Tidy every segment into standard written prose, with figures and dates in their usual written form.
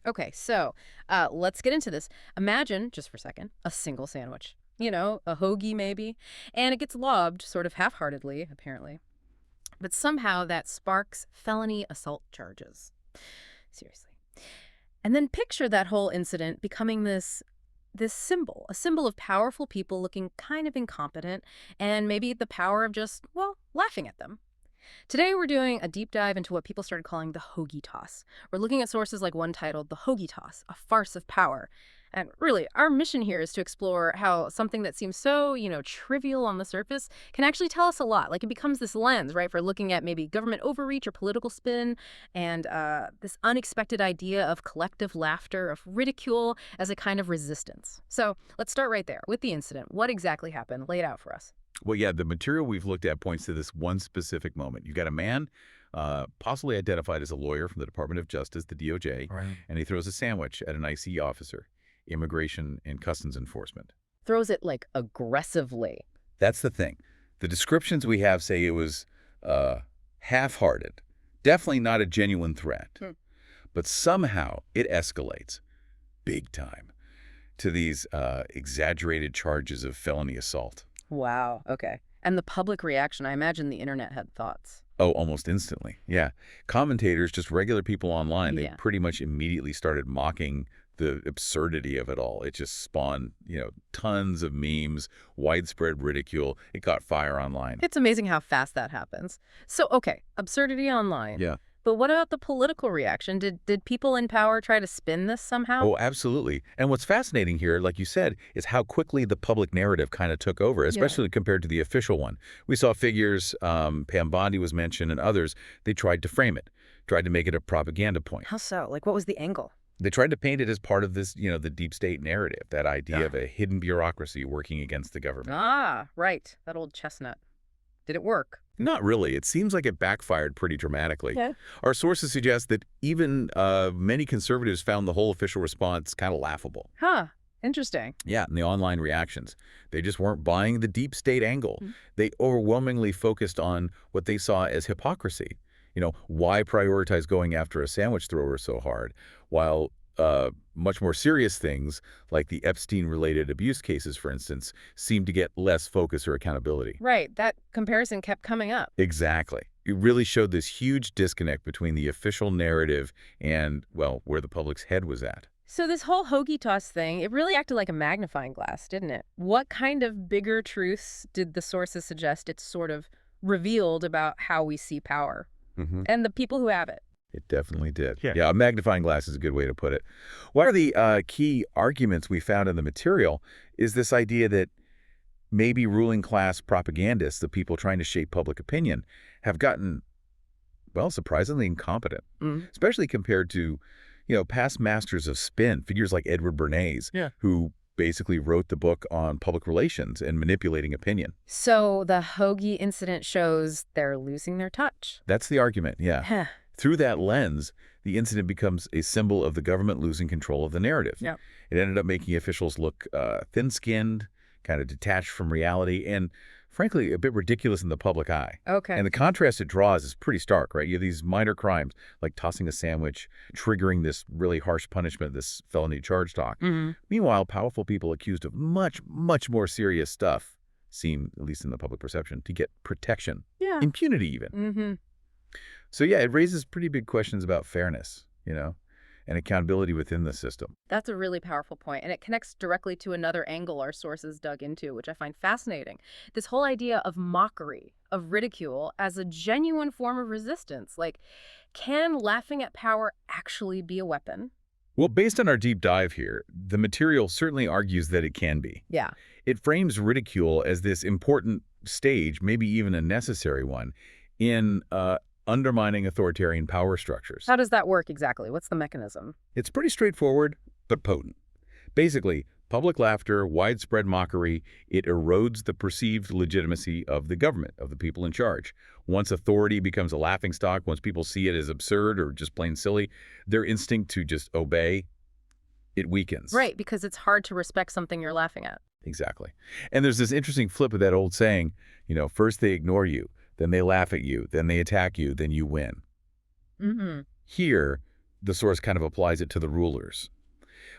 Okay, so let's get into this. Imagine, just for a second, a single sandwich. A hoagie maybe, and it gets lobbed sort of half-heartedly, apparently. But somehow that sparks felony assault charges. Seriously. And then picture that whole incident becoming this symbol, a symbol of powerful people looking kind of incompetent and maybe the power of just, well, laughing at them. Today we're doing a deep dive into what people started calling the Hoagie Toss. We're looking at sources like one titled The Hoagie Toss, a farce of power. And really, our mission here is to explore how something that seems so, trivial on the surface can actually tell us a lot. Like it becomes this lens, right, for looking at maybe government overreach or political spin and this unexpected idea of collective laughter, of ridicule as a kind of resistance. So let's start right there with the incident. What exactly happened? Lay it out for us. Well, yeah, the material we've looked at points to this one specific moment. You got a man, possibly identified as a lawyer from the Department of Justice, the DOJ, Right. and he throws a sandwich at an IC officer, Immigration and Customs Enforcement. Throws it like aggressively. That's the thing. The descriptions we have say it was half-hearted, definitely not a genuine threat. But somehow it escalates, big time, to these exaggerated charges of felony assault. Wow. Okay. And the public reaction, I imagine the internet had thoughts. Oh, almost instantly. Yeah. Commentators, just regular people online, they Yeah. pretty much immediately started mocking the absurdity of it all. It just spawned, tons of memes, widespread ridicule. It got fire online. It's amazing how fast that happens. So, okay, absurdity online. Yeah. But what about the political reaction? Did people in power try to spin this somehow? Oh, absolutely. And what's fascinating here, like you said, is how quickly the public narrative kind of took over, especially compared to the official one. We saw figures, Pam Bondi was mentioned, and others, they tried to frame it, tried to make it a propaganda point. How so? Like, what was the angle? They tried to paint it as part of this, the deep state narrative, that idea of a hidden bureaucracy working against the government. Ah, right. That old chestnut. Did it work? Not really. It seems like it backfired pretty dramatically. Yeah. Our sources suggest that even many conservatives found the whole official response kind of laughable. Huh. Interesting. Yeah, and the online reactions. They just weren't buying the deep state angle. They overwhelmingly focused on what they saw as hypocrisy. Why prioritize going after a sandwich thrower so hard, while much more serious things, like the Epstein-related abuse cases, for instance, seemed to get less focus or accountability. Right. That comparison kept coming up. Exactly. It really showed this huge disconnect between the official narrative and, well, where the public's head was at. So this whole Hoagie Toss thing, it really acted like a magnifying glass, didn't it? What kind of bigger truths did the sources suggest it sort of revealed about how we see power and the people who have it? It definitely did. Yeah. A magnifying glass is a good way to put it. One of the key arguments we found in the material is this idea that maybe ruling class propagandists, the people trying to shape public opinion, have gotten, well, surprisingly incompetent, especially compared to, past masters of spin, figures like Edward Bernays, who basically wrote the book on public relations and manipulating opinion. So the Hoagie incident shows they're losing their touch. That's the argument, yeah. Huh. Through that lens, the incident becomes a symbol of the government losing control of the narrative. Yep. It ended up making officials look thin-skinned, kind of detached from reality, and frankly, a bit ridiculous in the public eye. Okay. And the contrast it draws is pretty stark, right? You have these minor crimes, like tossing a sandwich, triggering this really harsh punishment, this felony charge talk. Meanwhile, powerful people accused of much, much more serious stuff seem, at least in the public perception, to get protection. Yeah. Impunity even. So yeah, it raises pretty big questions about fairness, and accountability within the system. That's a really powerful point, and it connects directly to another angle our sources dug into, which I find fascinating. This whole idea of mockery, of ridicule, as a genuine form of resistance. Like, can laughing at power actually be a weapon? Well, based on our deep dive here, the material certainly argues that it can be. Yeah. It frames ridicule as this important stage, maybe even a necessary one, in undermining authoritarian power structures. How does that work exactly? What's the mechanism? It's pretty straightforward, but potent. Basically, public laughter, widespread mockery, it erodes the perceived legitimacy of the government, of the people in charge. Once authority becomes a laughingstock, once people see it as absurd or just plain silly, their instinct to just obey, it weakens. Right, because it's hard to respect something you're laughing at. Exactly. And there's this interesting flip of that old saying, first they ignore you, then they laugh at you, then they attack you, then you win. Here, the source kind of applies it to the rulers.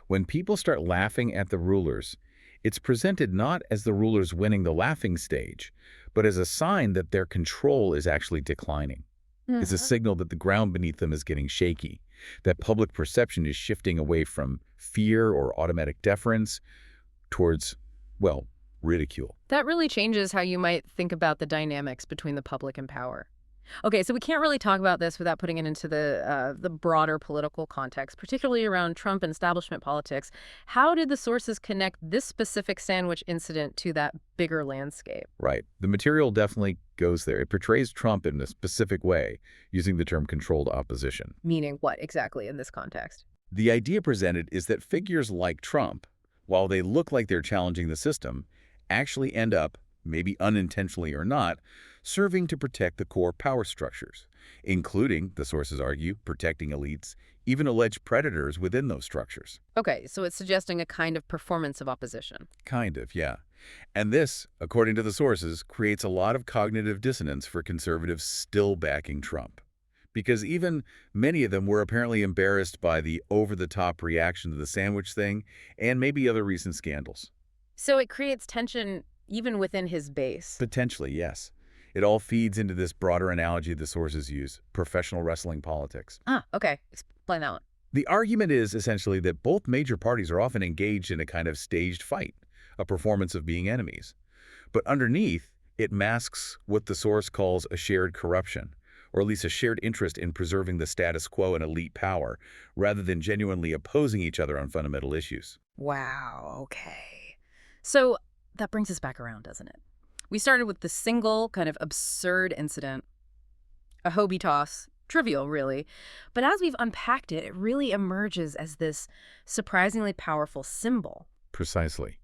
When people start laughing at the rulers, it's presented not as the rulers winning the laughing stage, but as a sign that their control is actually declining. It's a signal that the ground beneath them is getting shaky, that public perception is shifting away from fear or automatic deference towards, well, ridicule. That really changes how you might think about the dynamics between the public and power. Okay, so we can't really talk about this without putting it into the broader political context, particularly around Trump and establishment politics. How did the sources connect this specific sandwich incident to that bigger landscape? Right. The material definitely goes there. It portrays Trump in a specific way, using the term controlled opposition. Meaning what exactly in this context? The idea presented is that figures like Trump, while they look like they're challenging the system, actually end up, maybe unintentionally or not, serving to protect the core power structures, including, the sources argue, protecting elites, even alleged predators within those structures. Okay, so it's suggesting a kind of performance of opposition. Kind of, yeah. And this, according to the sources, creates a lot of cognitive dissonance for conservatives still backing Trump. Because even many of them were apparently embarrassed by the over-the-top reaction to the sandwich thing and maybe other recent scandals. So it creates tension even within his base. Potentially, yes. It all feeds into this broader analogy the sources use, professional wrestling politics. Ah, okay. Explain that one. The argument is essentially that both major parties are often engaged in a kind of staged fight, a performance of being enemies. But underneath, it masks what the source calls a shared corruption, or at least a shared interest in preserving the status quo and elite power, rather than genuinely opposing each other on fundamental issues. Wow, okay. So that brings us back around, doesn't it? We started with the single kind of absurd incident, a Hoagie Toss, trivial really, but as we've unpacked it, it really emerges as this surprisingly powerful symbol. Precisely.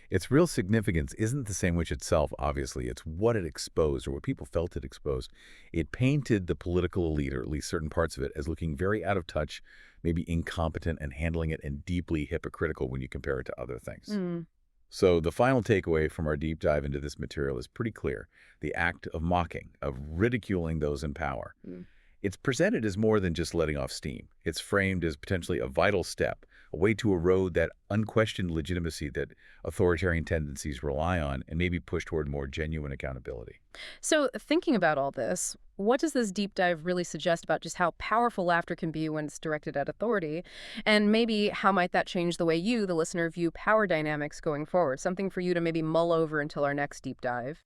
Its real significance isn't the sandwich itself, obviously. It's what it exposed, or what people felt it exposed. It painted the political elite, or at least certain parts of it, as looking very out of touch, maybe incompetent, and handling it and deeply hypocritical when you compare it to other things. So the final takeaway from our deep dive into this material is pretty clear. The act of mocking, of ridiculing those in power. It's presented as more than just letting off steam. It's framed as potentially a vital step, a way to erode that unquestioned legitimacy that authoritarian tendencies rely on and maybe push toward more genuine accountability. So thinking about all this, what does this deep dive really suggest about just how powerful laughter can be when it's directed at authority? And maybe how might that change the way you, the listener, view power dynamics going forward? Something for you to maybe mull over until our next deep dive.